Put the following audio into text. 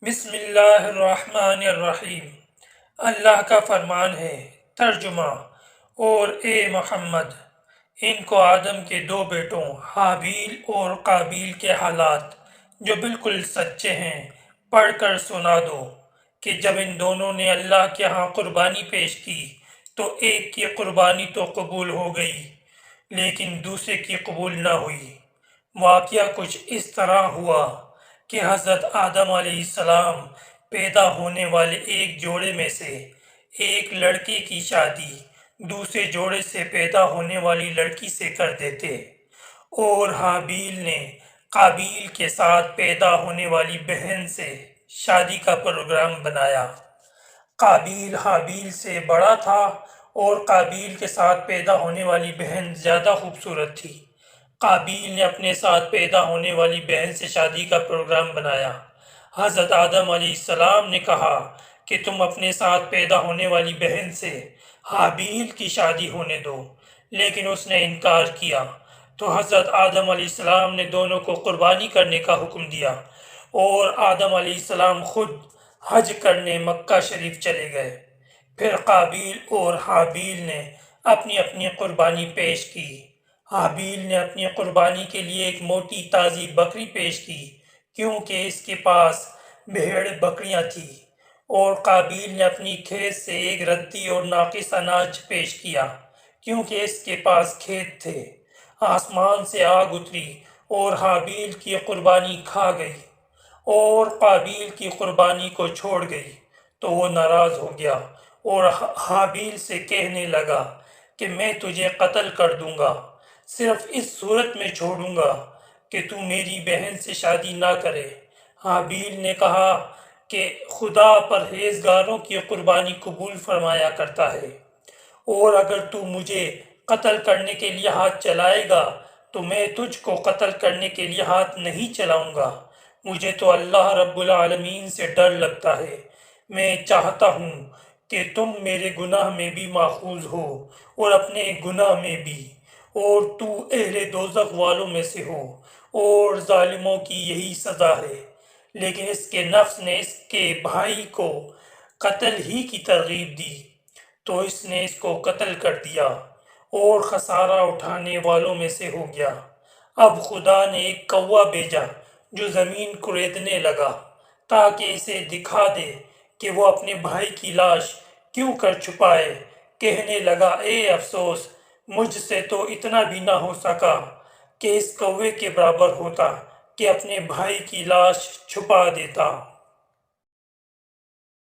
بسم اللہ الرحمن الرحیم۔ اللہ کا فرمان ہے، ترجمہ: اور اے محمد، ان کو آدم کے دو بیٹوں حابیل اور قابیل کے حالات جو بالکل سچے ہیں پڑھ کر سنا دو کہ جب ان دونوں نے اللہ کے ہاں قربانی پیش کی تو ایک کی قربانی تو قبول ہو گئی لیکن دوسرے کی قبول نہ ہوئی۔ واقعہ کچھ اس طرح ہوا کہ حضرت آدم علیہ السلام پیدا ہونے والے ایک جوڑے میں سے ایک لڑکے کی شادی دوسرے جوڑے سے پیدا ہونے والی لڑکی سے کر دیتے، اور حابیل نے قابیل کے ساتھ پیدا ہونے والی بہن سے شادی کا پروگرام بنایا۔ قابیل حابیل سے بڑا تھا اور قابیل کے ساتھ پیدا ہونے والی بہن زیادہ خوبصورت تھی۔ قابیل نے اپنے ساتھ پیدا ہونے والی بہن سے شادی کا پروگرام بنایا۔ حضرت آدم علیہ السلام نے کہا کہ تم اپنے ساتھ پیدا ہونے والی بہن سے حابیل کی شادی ہونے دو، لیکن اس نے انکار کیا۔ تو حضرت آدم علیہ السلام نے دونوں کو قربانی کرنے کا حکم دیا، اور آدم علیہ السلام خود حج کرنے مکہ شریف چلے گئے۔ پھر قابیل اور حابیل نے اپنی اپنی قربانی پیش کی۔ حابیل نے اپنی قربانی کے لیے ایک موٹی تازی بکری پیش کی کیونکہ اس کے پاس بھیڑ بکریاں تھیں، اور قابیل نے اپنی کھیت سے ایک ردی اور ناقص اناج پیش کیا کیونکہ اس کے پاس کھیت تھے۔ آسمان سے آگ اتری اور حابیل کی قربانی کھا گئی اور قابیل کی قربانی کو چھوڑ گئی، تو وہ ناراض ہو گیا اور حابیل سے کہنے لگا کہ میں تجھے قتل کر دوں گا، صرف اس صورت میں چھوڑوں گا کہ تو میری بہن سے شادی نہ کرے۔ حابیل نے کہا کہ خدا پرہیزگاروں کی قربانی قبول فرمایا کرتا ہے، اور اگر تو مجھے قتل کرنے کے لیے ہاتھ چلائے گا تو میں تجھ کو قتل کرنے کے لیے ہاتھ نہیں چلاؤں گا۔ مجھے تو اللہ رب العالمین سے ڈر لگتا ہے، میں چاہتا ہوں کہ تم میرے گناہ میں بھی ماخوذ ہو اور اپنے گناہ میں بھی، اور تو اہل دوزخ والوں میں سے ہو، اور ظالموں کی یہی سزا ہے۔ لیکن اس کے نفس نے اس کے بھائی کو قتل ہی کی ترغیب دی، تو اس نے اس کو قتل کر دیا اور خسارہ اٹھانے والوں میں سے ہو گیا۔ اب خدا نے ایک کوا بھیجا جو زمین کریدنے لگا تاکہ اسے دکھا دے کہ وہ اپنے بھائی کی لاش کیوں کر چھپائے۔ کہنے لگا، اے افسوس، مجھ سے تو اتنا بھی نہ ہو سکا کہ اس کوے کے برابر ہوتا کہ اپنے بھائی کی لاش چھپا دیتا۔